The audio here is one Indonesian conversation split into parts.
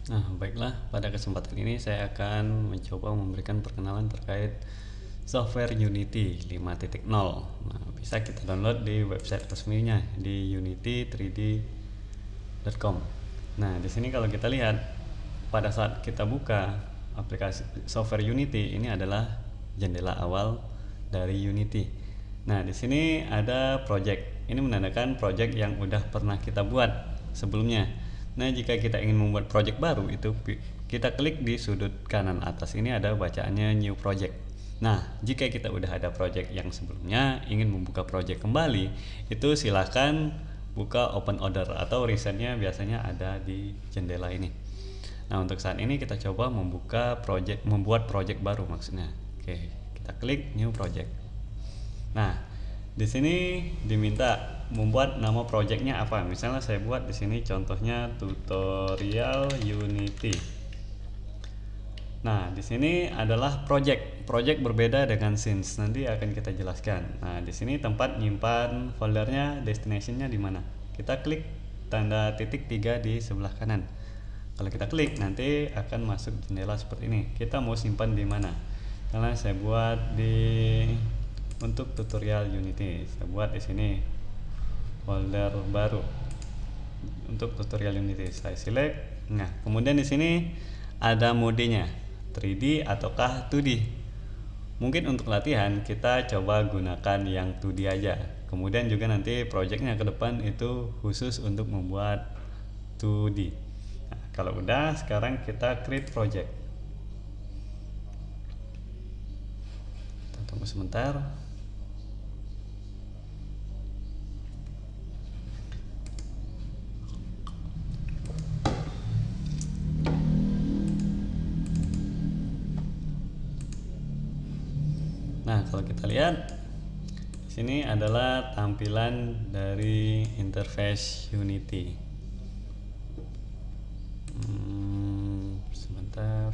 Nah, baiklah, pada kesempatan ini saya akan mencoba memberikan perkenalan terkait software Unity 5.0. Nah, bisa kita download di website resminya di unity3d.com. Nah, di sini kalau kita lihat pada saat kita buka aplikasi software Unity, ini adalah jendela awal dari Unity. Nah, di sini ada project. Ini menandakan project yang udah pernah kita buat sebelumnya. Nah, jika kita ingin membuat project baru, itu kita klik di sudut kanan atas ini ada bacaannya new project. Nah, jika kita udah ada project yang sebelumnya ingin membuka project kembali, itu silahkan buka open order atau resetnya biasanya ada di jendela ini. Nah, untuk saat ini kita coba membuat project baru maksudnya. Oke, kita klik new project. Nah, di sini diminta membuat nama projectnya apa. Misalnya saya buat di sini contohnya tutorial Unity. Nah, di sini adalah project. Project berbeda dengan scenes. Nanti akan kita jelaskan. Nah, di sini tempat nyimpan foldernya, destinationnya di mana. Kita klik tanda titik 3 di sebelah kanan. Kalau kita klik nanti akan masuk jendela seperti ini. Kita mau simpan di mana? Karena saya buat untuk tutorial Unity. Saya buat di sini folder baru untuk tutorial Unity. Saya select. Nah, kemudian di sini ada modenya 3D ataukah 2D. Mungkin untuk latihan kita coba gunakan yang 2D aja. Kemudian juga nanti projectnya ke depan itu khusus untuk membuat 2D. Nah, kalau udah sekarang kita create project. Kita tunggu sebentar. Nah, kalau kita lihat di sini adalah tampilan dari interface Unity. Sebentar.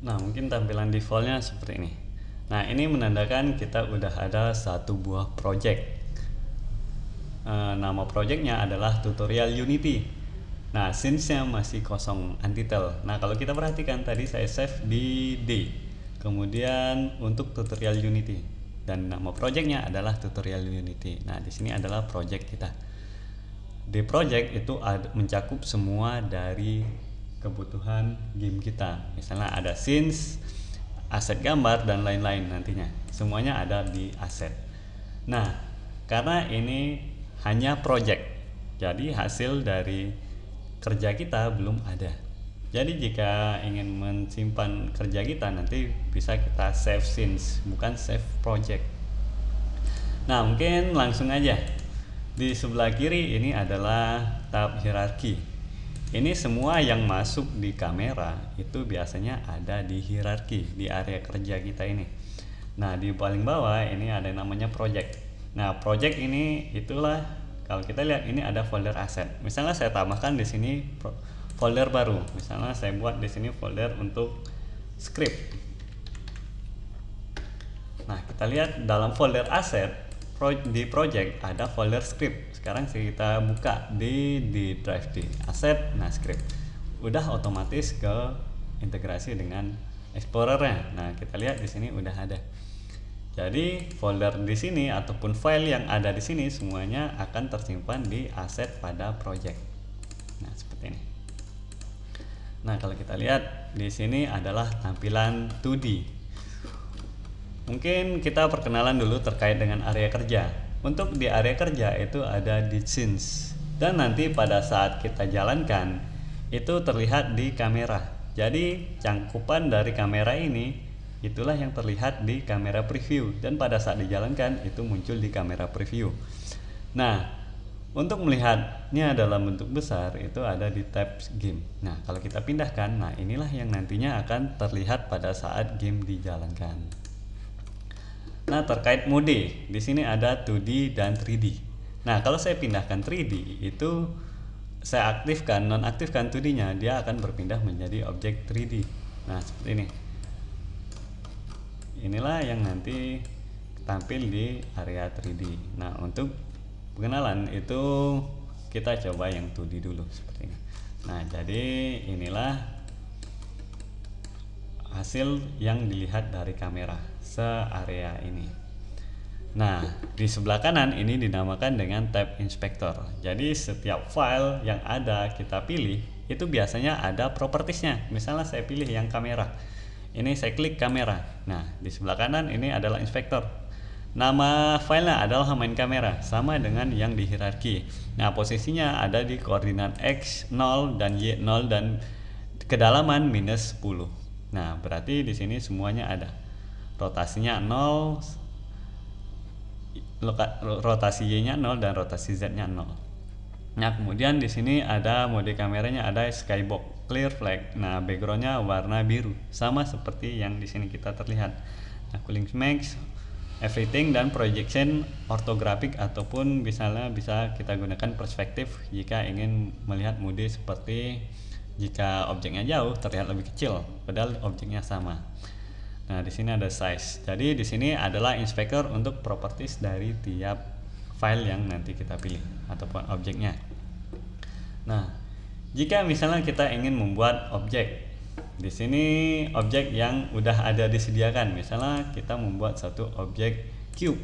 Nah, mungkin tampilan defaultnya seperti ini. Nah, ini menandakan kita udah ada satu buah project. Nama projectnya adalah tutorial Unity. Nah, scene-nya masih kosong untitled. Nah, kalau kita perhatikan tadi saya save di D. Kemudian untuk tutorial Unity dan nama projectnya adalah tutorial Unity. Nah, di sini adalah project kita. Di project itu mencakup semua dari kebutuhan game kita. Misalnya ada scenes, aset gambar dan lain-lain nantinya. Semuanya ada di aset. Nah, karena ini hanya project, jadi hasil dari kerja kita belum ada. Jadi jika ingin mensimpan kerja kita nanti bisa kita save scenes, bukan save project. Nah, mungkin langsung aja. Di sebelah kiri ini adalah tab hierarki. Ini semua yang masuk di kamera itu biasanya ada di hierarki di area kerja kita ini. Nah, di paling bawah ini ada yang namanya project. Nah, project ini itulah kalau kita lihat ini ada folder aset. Misalnya saya tambahkan di sini folder baru. Misalnya saya buat di sini folder untuk script. Nah, kita lihat dalam folder aset di project ada folder script. Sekarang kita buka di drive di aset, nah script. Udah otomatis ke integrasi dengan Explorer-nya. Nah, kita lihat di sini udah ada. Jadi folder di sini ataupun file yang ada di sini semuanya akan tersimpan di aset pada project. Nah, seperti ini. Nah, kalau kita lihat di sini adalah tampilan 2D. Mungkin kita perkenalan dulu terkait dengan area kerja. Untuk di area kerja itu ada di scenes dan nanti pada saat kita jalankan itu terlihat di kamera. Jadi cangkupan dari kamera ini itulah yang terlihat di kamera preview dan pada saat dijalankan itu muncul di kamera preview. Nah, untuk melihatnya dalam bentuk besar itu ada di tab game. Nah, kalau kita pindahkan, nah inilah yang nantinya akan terlihat pada saat game dijalankan. Nah, terkait mode, di sini ada 2D dan 3D. Nah, kalau saya pindahkan 3D itu saya aktifkan, nonaktifkan 2D-nya, dia akan berpindah menjadi objek 3D. Nah, seperti ini. Inilah yang nanti tampil di area 3D. Nah, untuk pengenalan itu kita coba yang 2D dulu seperti ini. Nah, jadi inilah hasil yang dilihat dari kamera se-area ini. Nah, di sebelah kanan ini dinamakan dengan tab inspector. Jadi setiap file yang ada kita pilih itu biasanya ada propertiesnya. Misalnya saya pilih yang kamera, ini saya klik kamera. Nah, di sebelah kanan ini adalah inspektor. Nama filenya adalah main kamera, sama dengan yang di hierarki. Nah, posisinya ada di koordinat X 0 dan Y 0 dan kedalaman minus 10. Nah, berarti di sini semuanya ada. Rotasinya 0, rotasi Y-nya 0 dan rotasi Z-nya 0. Nah, kemudian di sini ada mode kameranya, ada skybox, clear flag. Nah, backgroundnya warna biru, sama seperti yang di sini kita terlihat. Nah, cooling max, everything, dan projection ortografik ataupun misalnya bisa kita gunakan perspektif jika ingin melihat mode seperti jika objeknya jauh terlihat lebih kecil padahal objeknya sama. Nah, di sini ada size. Jadi di sini adalah inspektor untuk properties dari tiap file yang nanti kita pilih ataupun objeknya. Nah, jika misalnya kita ingin membuat objek, di sini objek yang udah ada disediakan. Misalnya kita membuat satu objek cube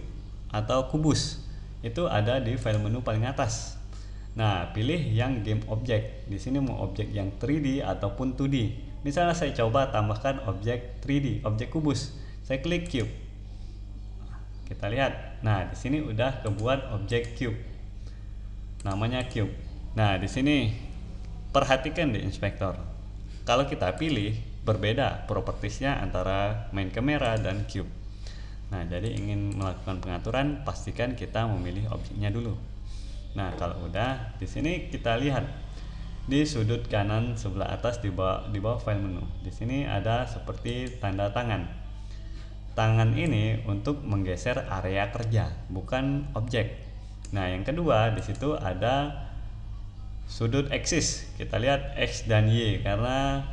atau kubus. Itu ada di file menu paling atas. Nah, pilih yang game object. Di sini mau objek yang 3D ataupun 2D. Misalnya saya coba tambahkan objek 3D, objek kubus. Saya klik cube. Kita lihat. Nah, di sini udah kebuat objek cube. Namanya cube. Nah, di sini perhatikan di inspektor. Kalau kita pilih berbeda propertiesnya antara main kamera dan cube. Nah, jadi ingin melakukan pengaturan, pastikan kita memilih objeknya dulu. Nah, kalau udah, di sini kita lihat di sudut kanan sebelah atas di bawah file menu. Di sini ada seperti tanda tangan. Tangan ini untuk menggeser area kerja, bukan objek. Nah, yang kedua di situ ada sudut axis. Kita lihat X dan Y karena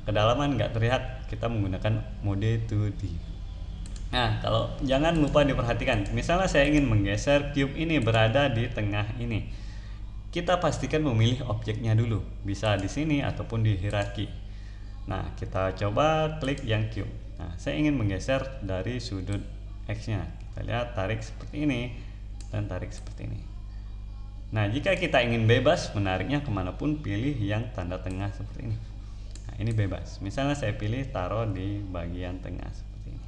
kedalaman nggak terlihat, kita menggunakan mode 2D. Nah, kalau jangan lupa diperhatikan. Misalnya saya ingin menggeser cube ini berada di tengah ini. Kita pastikan memilih objeknya dulu, bisa di sini ataupun di hierarki. Nah, kita coba klik yang cube. Nah, saya ingin menggeser dari sudut X-nya. Kita lihat, tarik seperti ini dan tarik seperti ini. Nah, jika kita ingin bebas menariknya kemanapun, pilih yang tanda tengah seperti ini. Nah, ini bebas. Misalnya saya pilih taruh di bagian tengah seperti ini.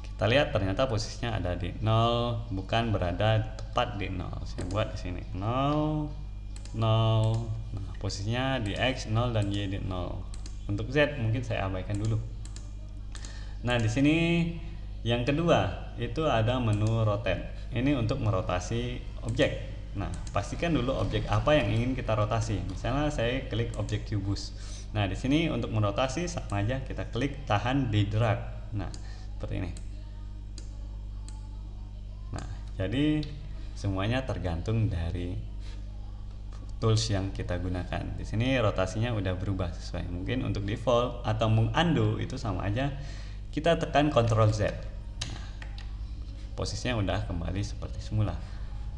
Kita lihat ternyata posisinya ada di 0, bukan berada tepat di 0. Saya buat di sini 0, 0. Nah, posisinya di X 0 dan Y di 0. Untuk Z mungkin saya abaikan dulu. Nah, di sini yang kedua itu ada menu rotate. Ini untuk merotasi objek. Nah, pastikan dulu objek apa yang ingin kita rotasi. Misalnya saya klik objek kubus. Nah, di sini untuk merotasi sama aja kita klik tahan di drag. Nah, seperti ini. Nah, jadi semuanya tergantung dari tools yang kita gunakan. Di sini rotasinya udah berubah sesuai. Mungkin untuk default atau mengundo itu sama aja. Kita tekan Ctrl Z. Nah, posisinya udah kembali seperti semula.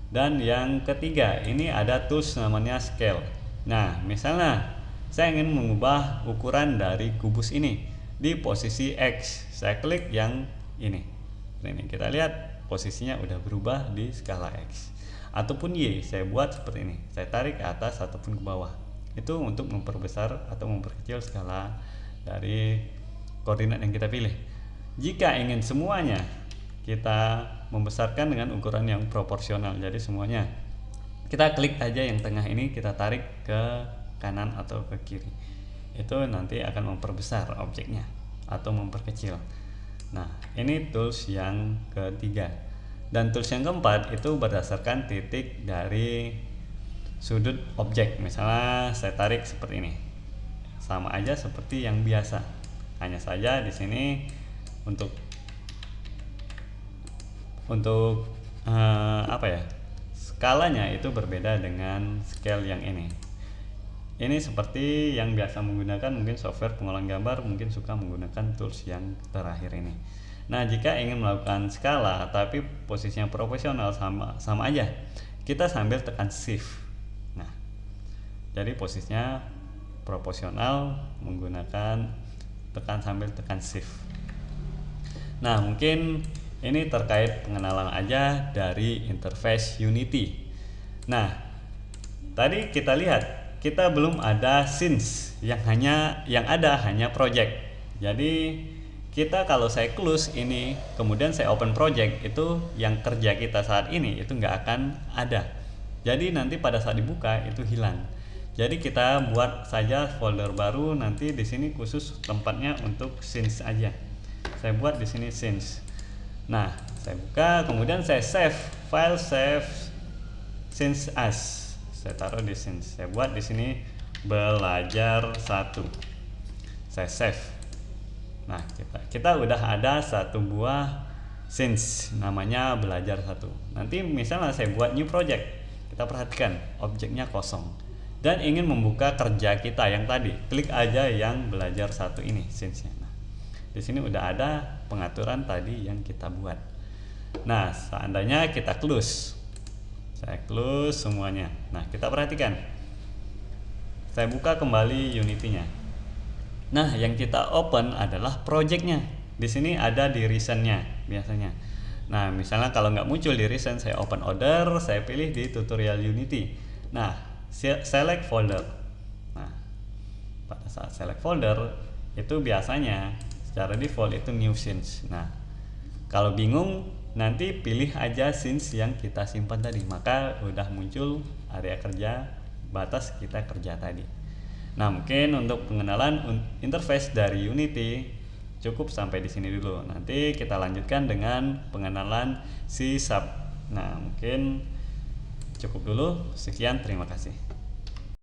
Dan yang ketiga, ini ada tools namanya scale. Nah, misalnya saya ingin mengubah ukuran dari kubus ini di posisi X. Saya klik yang ini. Ini kita lihat posisinya udah berubah di skala X. Ataupun Y, saya buat seperti ini. Saya tarik ke atas ataupun ke bawah. Itu untuk memperbesar atau memperkecil skala dari koordinat yang kita pilih. Jika ingin semuanya, kita membesarkan dengan ukuran yang proporsional. Jadi semuanya kita klik aja yang tengah ini, kita tarik ke kanan atau ke kiri. Itu nanti akan memperbesar objeknya atau memperkecil. Nah, ini tools yang ketiga. Dan tools yang keempat itu berdasarkan titik dari sudut objek. Misalnya saya tarik seperti ini. Sama aja seperti yang biasa. Hanya saja di sini untuk skalanya itu berbeda dengan scale yang ini. ini seperti yang biasa menggunakan mungkin software pengolahan gambar, mungkin suka menggunakan tools yang terakhir ini. Nah, jika ingin melakukan skala tapi posisinya proporsional, sama aja. Kita sambil tekan shift. Nah, jadi posisinya proporsional menggunakan sambil tekan shift. Nah, mungkin ini terkait pengenalan aja dari interface Unity. Nah, tadi kita lihat kita belum ada scenes, yang ada hanya project. Jadi kita kalau saya close ini kemudian saya open project, itu yang kerja kita saat ini itu nggak akan ada. Jadi nanti pada saat dibuka itu hilang. Jadi kita buat saja folder baru, nanti di sini khusus tempatnya untuk scenes aja. Saya buat di sini scenes. Nah, saya buka, kemudian saya save file, save scenes as. Saya taruh di sini, saya buat di sini belajar 1. Saya save. Nah, kita udah ada satu buah scenes namanya belajar 1. Nanti misalnya saya buat new project, kita perhatikan objeknya kosong dan ingin membuka kerja kita yang tadi, klik aja yang belajar 1 ini scenes-nya. Nah, di sini udah ada pengaturan tadi yang kita buat. Nah, seandainya kita close, saya close semuanya. Nah, kita perhatikan. Saya buka kembali Unity-nya. Nah, yang kita open adalah project-nya. Di sini ada di recent-nya biasanya. Nah, misalnya kalau nggak muncul di recent, saya open order, saya pilih di tutorial Unity. Nah, select folder. Nah, pada saat select folder itu biasanya secara default itu new scenes. Nah, kalau bingung nanti pilih aja scenes yang kita simpan tadi, maka udah muncul area kerja, batas kita kerja tadi. Nah, mungkin untuk pengenalan interface dari Unity cukup sampai di sini dulu. Nanti kita lanjutkan dengan pengenalan C#. Nah, mungkin cukup dulu. Sekian, terima kasih.